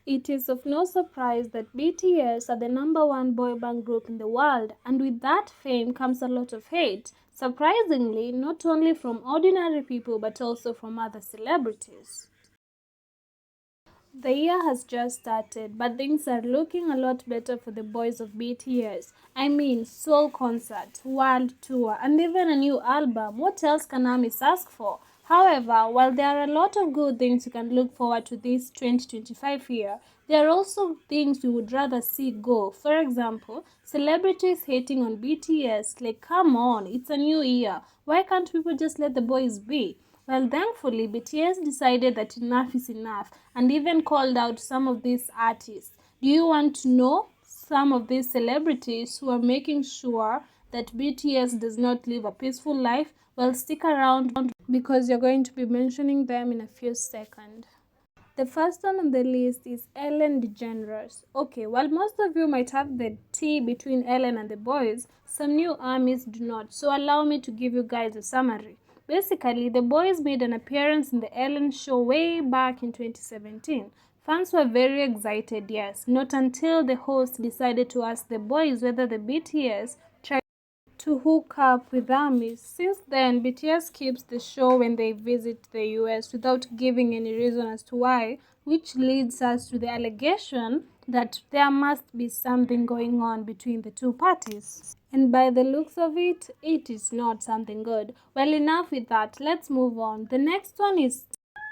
It is of no surprise that BTS are the #1 boy band group in the world, and with that fame comes a lot of hate. Surprisingly, not only from ordinary people but also from other celebrities. The year has just started, but things are looking a lot better for the boys of BTS. I mean, Seoul concert, world tour, and even a new album. What else can ARMYs ask for? However, while there are a lot of good things you can look forward to this 2025 year, there are also things we would rather see go. For example, celebrities hating on BTS. Like, come on, it's a new year. Why can't people just let the boys be? Well, thankfully, BTS decided that enough is enough and even called out some of these artists. Do you want to know some of these celebrities who are making sure that BTS does not live a peaceful life? Well, stick around because you're going to be mentioning them in a few seconds. The first one on the list is Ellen DeGeneres. Okay, while most of you might have the tea between Ellen and the boys, some new ARMYs do not, so allow me to give you guys a summary. Basically, the boys made an appearance in the Ellen show way back in 2017. Fans were very excited, yes, not until the host decided to ask the boys whether the BTS tried to hook up with ARMYs. Since then, BTS keeps the show when they visit the US without giving any reason as to why, which leads us to the allegation that there must be something going on between the two parties. And by the looks of it, it is not something good. Well, enough with that. Let's move on. The next one is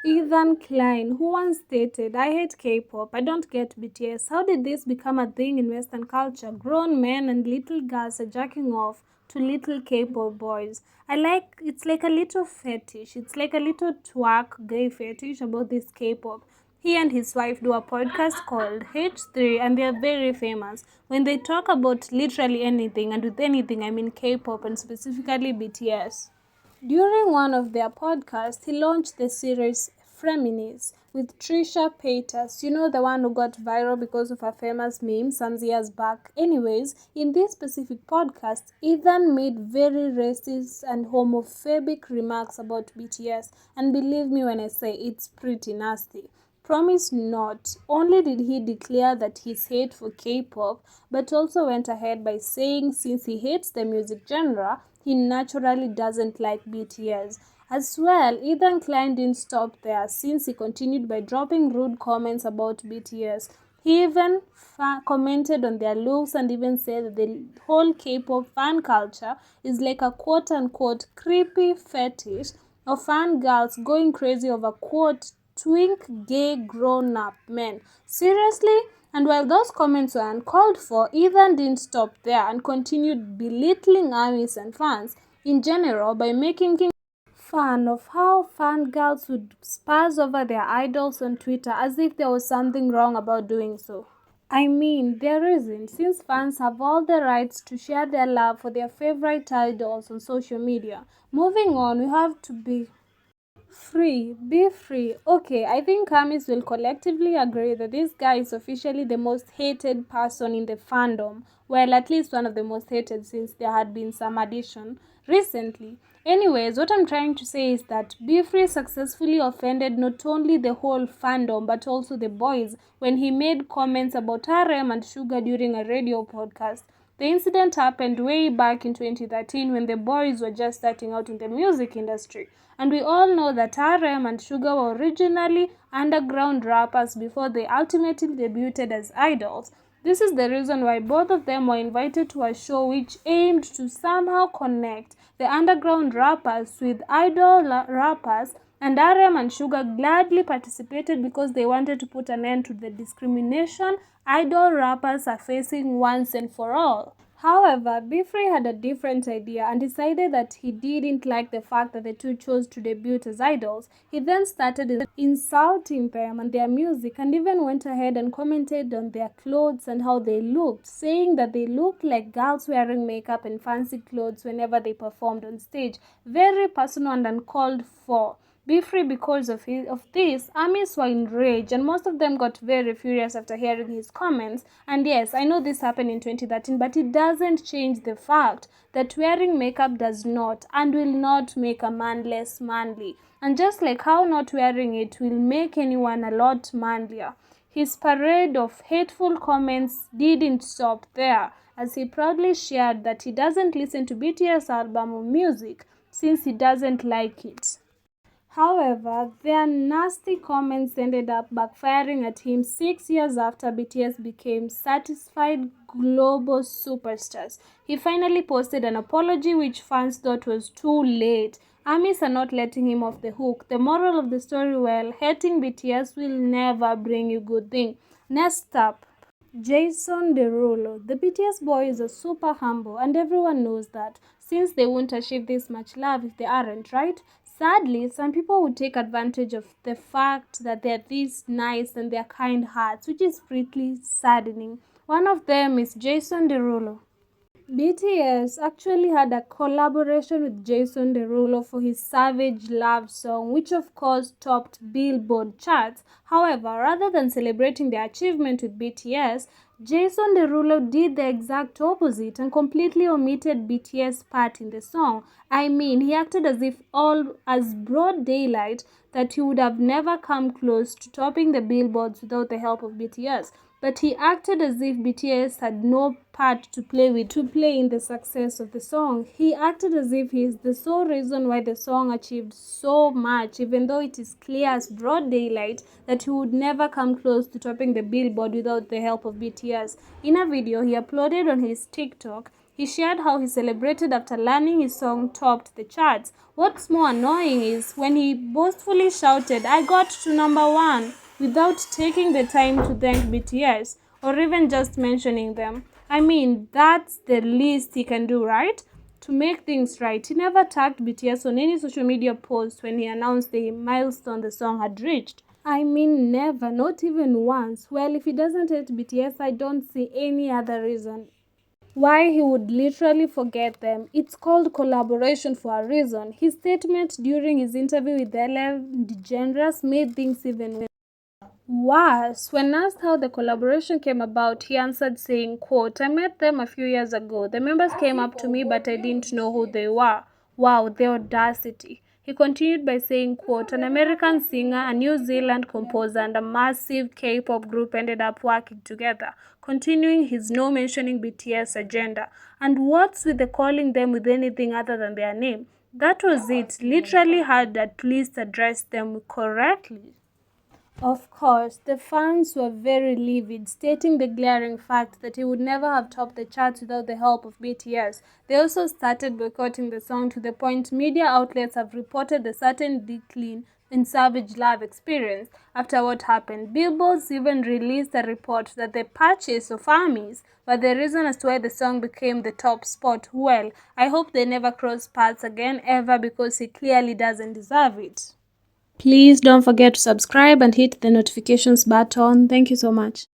Ethan Klein, who once stated, I hate K-pop, I don't get BTS. How did this become a thing in Western culture? Grown men and little girls are jacking off to little K-pop boys. It's like a little fetish. It's like a little twerk gay fetish about this K-pop. He and his wife do a podcast called H3 and they are very famous. When they talk about literally anything, and with anything I mean K-pop and specifically BTS. During one of their podcasts, he launched the series Frenemies with Trisha Paytas, you know, the one who got viral because of a famous meme some years back. Anyways, in this specific podcast, Ethan made very racist and homophobic remarks about BTS, and believe me when I say it's pretty nasty. Promise not. Only did he declare that his hate for K-pop, but also went ahead by saying since he hates the music genre, he naturally doesn't like BTS. As well, Ethan Klein didn't stop there since he continued by dropping rude comments about BTS. He even commented on their looks and even said that the whole K-pop fan culture is like a quote-unquote creepy fetish of fangirls going crazy over quote twink gay grown-up men. Seriously? And while those comments were uncalled for, Ethan didn't stop there and continued belittling ARMYs and fans in general by making fun of how fangirls would spaz over their idols on Twitter as if there was something wrong about doing so. I mean, there isn't, since fans have all the rights to share their love for their favorite idols on social media. Moving on, we have to be free, be free. Okay, I think ARMYs will collectively agree that this guy is officially the most hated person in the fandom. Well, at least one of the most hated since there had been some addition recently. Anyways, what I'm trying to say is that Be Free successfully offended not only the whole fandom but also the boys when he made comments about RM and Sugar during a radio podcast. The incident happened way back in 2013 when the boys were just starting out in the music industry. And we all know that RM and Sugar were originally underground rappers before they ultimately debuted as idols. This is the reason why both of them were invited to a show which aimed to somehow connect the underground rappers with idol rappers, and RM and Sugar gladly participated because they wanted to put an end to the discrimination idol rappers are facing once and for all. However, Bifrey had a different idea and decided that he didn't like the fact that the two chose to debut as idols. He then started insulting them and their music and even went ahead and commented on their clothes and how they looked, saying that they looked like girls wearing makeup and fancy clothes whenever they performed on stage. Very personal and uncalled for. Be Free because of this, ARMYs were enraged and most of them got very furious after hearing his comments. And yes, I know this happened in 2013, but it doesn't change the fact that wearing makeup does not and will not make a man less manly. And just like how not wearing it will make anyone a lot manlier. His parade of hateful comments didn't stop there, as he proudly shared that he doesn't listen to BTS album or music since he doesn't like it. However, their nasty comments ended up backfiring at him 6 years after BTS became satisfied global superstars. He finally posted an apology which fans thought was too late. ARMYs are not letting him off the hook. The moral of the story, well, hating BTS will never bring you good thing. Next up, Jason Derulo. The BTS boy is a super humble and everyone knows that, since they won't achieve this much love if they aren't, right? Sadly, some people would take advantage of the fact that they're this nice and they're kind hearts, which is pretty saddening. One of them is Jason Derulo. BTS actually had a collaboration with Jason Derulo for his Savage Love song, which of course topped Billboard charts. However, rather than celebrating the achievement with BTS, Jason Derulo did the exact opposite and completely omitted BTS' part in the song. I mean, he acted as if all as broad daylight that he would have never come close to topping the billboards without the help of BTS. But he acted as if BTS had no part to play in the success of the song. He acted as if he is the sole reason why the song achieved so much, even though it is clear as broad daylight that he would never come close to topping the billboard without the help of BTS. In a video he uploaded on his TikTok, he shared how he celebrated after learning his song topped the charts. What's more annoying is when he boastfully shouted, "I got to #1," without taking the time to thank BTS or even just mentioning them. I mean, that's the least he can do, right? To make things right, he never tagged BTS on any social media post when he announced the milestone the song had reached. I mean, never, not even once. Well, if he doesn't hate BTS, I don't see any other reason why he would literally forget them. It's called collaboration for a reason. His statement during his interview with Ellen DeGeneres made things even worse. When asked how the collaboration came about, he answered saying, quote, "I met them a few years ago. The members came up to me, but I didn't know who they were." Wow, the audacity. He continued by saying, quote, "An American singer, a New Zealand composer, and a massive K-pop group ended up working together," continuing his no mentioning BTS agenda. And what's with the calling them with anything other than their name? That was it. Literally had at least addressed them correctly. Of course, the fans were very livid, stating the glaring fact that he would never have topped the charts without the help of BTS. They also started boycotting the song to the point media outlets have reported a certain decline in Savage Love experience after what happened. Billboards even released a report that the purchase of ARMYs were the reason as to why the song became the top spot. Well, I hope they never cross paths again ever, because he clearly doesn't deserve it. Please don't forget to subscribe and hit the notifications button. Thank you so much.